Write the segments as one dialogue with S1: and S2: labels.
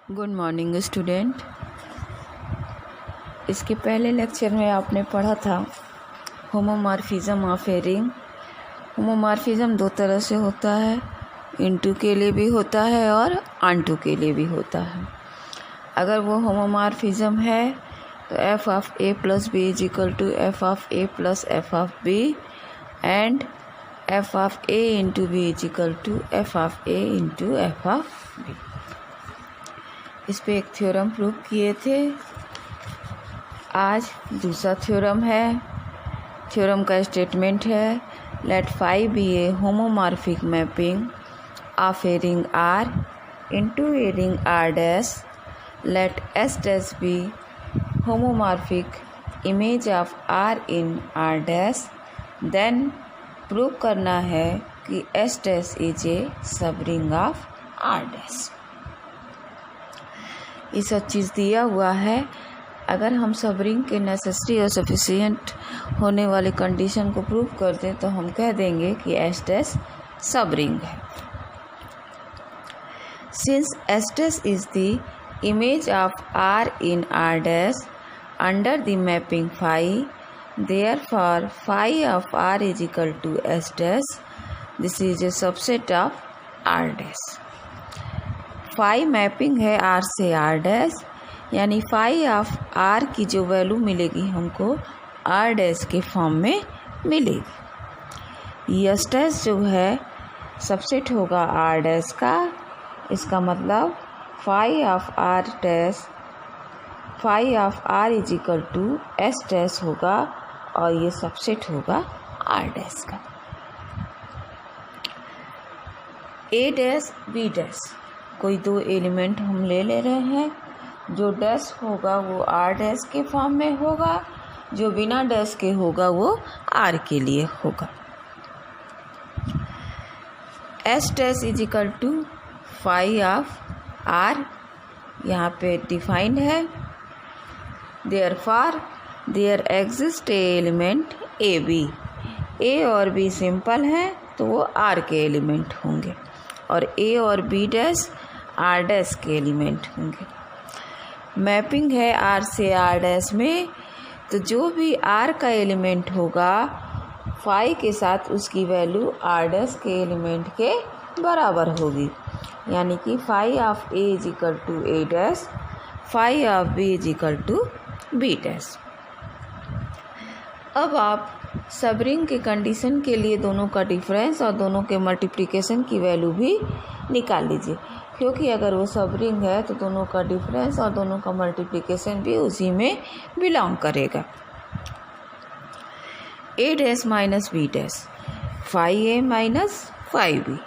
S1: Good morning student. इसके पहले lecture में आपने पढ़ा था homomorphism of a ring. Homomorphism दो तरह से होता है, इनटू के लिए भी होता है और ऑनटू के लिए भी होता है। अगर वो होमोमॉर्फिज्म है तो F of A plus B is equal to F of A plus F of B and F of A into B is equal to F of A into F of B. इस पे एक theorem prove किए थे। आज दूसरा theorem है। Theorem का statement है let phi be a homomorphic mapping of a ring R into a ring R dash. Let S dash be homomorphic image of R in R dash. Then prove करना है कि S dash is a सब ring of R dash. ये सब चीज़ दिया हुआ है। अगर हम सब रिंग के नेसेसरी और सफिशिएंट होने वाले कंडीशन को प्रूव कर दें तो हम कह देंगे कि एस डैश सब रिंग है। Since S dash is the image of R in R dash under the mapping phi, therefore phi of R is equal to S dash. This is a subset of R dash. Phi mapping है R से R dash, यानी phi of R की जो value मिलेगी हमको are dash के form में मिलेगी। एस डैश जो है सबसेट होगा आर डैश का। इसका मतलब phi of R dash, phi of R is equal to S dash होगा और ये सबसेट होगा आर डैश का। ए डैश बी डैश कोई दो एलिमेंट हम ले रहे हैं। जो डैश होगा वो आर डैश के फॉर्म में होगा, जो बिना डैश के होगा वो आर के लिए होगा। S dash is equal to phi of R यहाँ पे डिफाइंड है। Therefore there exist a element A B. A और बी सिंपल हैं तो वो आर के एलिमेंट होंगे और ए और बी डैश आर डैश के एलिमेंट होंगे। मैपिंग है आर से आर डैश में, तो जो भी आर का एलिमेंट होगा फाई के साथ उसकी वैल्यू आर डैश के एलिमेंट के बराबर होगी, यानी कि phi of A is equal to A dash, phi of B is equal to B dash. अब आप सब रिंग के कंडीशन के लिए दोनों का डिफरेंस और दोनों के मल्टीप्लिकेशन की वैल्यू भी निकाल लीजिए, क्योंकि अगर वो सब रिंग है तो दोनों का डिफरेंस और दोनों का मल्टीप्लिकेशन भी उसी में बिलोंग करेगा। A dash minus B dash, phi A minus phi B.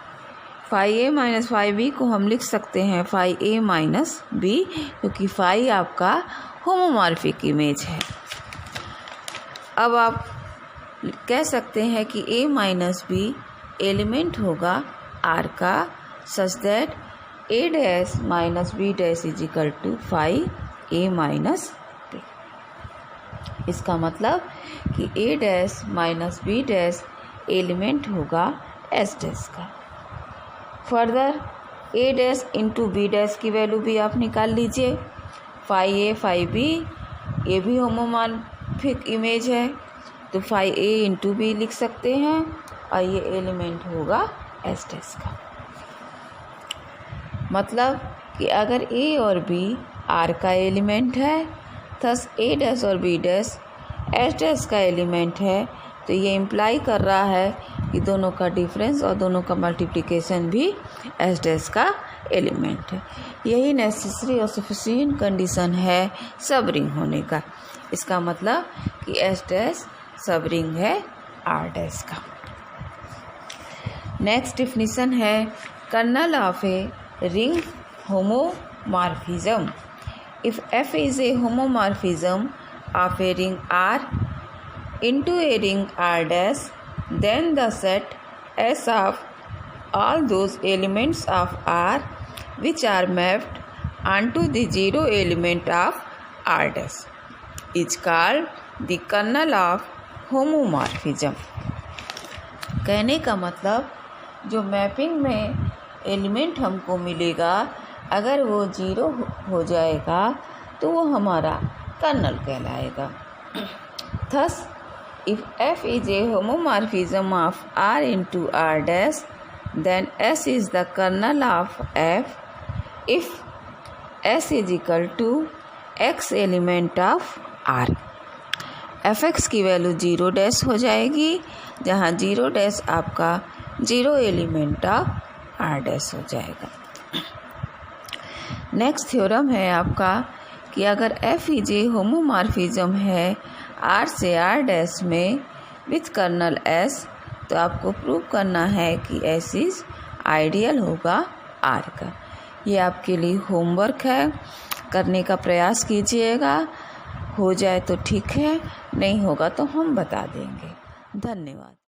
S1: Phi A minus phi B को हम लिख सकते हैं फाई ए माइनस बी, क्योंकि फाई आपका होमोमॉर्फिक इमेज है। अब आप कह सकते हैं कि ए माइनस बी एलिमेंट होगा आर का, such that A dash minus B dash is equal to phi A minus B. इसका मतलब कि A dash minus B dash element होगा एस डैश का। फर्दर ए डैश इंटू बी डैश की value भी आप निकाल लीजिए। फाई ए फाई बी, ये भी होमोमॉर्फिक इमेज है तो फाई ए इंटू बी लिख सकते हैं और ये एलिमेंट होगा एस डैश का। मतलब कि अगर ए और बी आर का एलिमेंट है, थस ए डैश और बी डैश एस डैश का एलिमेंट है, तो ये इम्प्लाई कर रहा है कि दोनों का डिफरेंस और दोनों का मल्टीप्लिकेशन भी एस डैश का एलिमेंट है। यही नेसेसरी और सफिशिएंट कंडीशन है सब रिंग होने का। इसका मतलब कि एस डैश सब रिंग है आर डैश का। नेक्स्ट डिफिनीशन है kernel of a ring homomorphism. If F is a homomorphism of a ring R into a ring R dash, then the set S of all those elements of R which are mapped onto the zero element of R dash is called the kernel of homomorphism. कहने का मतलब जो mapping में element हमको मिलेगा अगर वो 0 हो जाएगा तो वो हमारा कर्नल कहलाएगा। Thus if f is a homomorphism of R into R dash, then S is the kernel of f if S is equal to x element of R। fx की वैल्यू 0 डैश हो जाएगी, जहाँ 0 dash आपका 0 element of R dash हो जाएगा। Next theorem है आपका कि अगर f इज ए होमोमॉर्फिज्म है R से R डैश में विथ कर्नल S, तो आपको प्रूव करना है कि S इज आइडियल होगा R का। ये आपके लिए होमवर्क है, करने का प्रयास कीजिएगा। हो जाए तो ठीक है, नहीं होगा तो हम बता देंगे। धन्यवाद।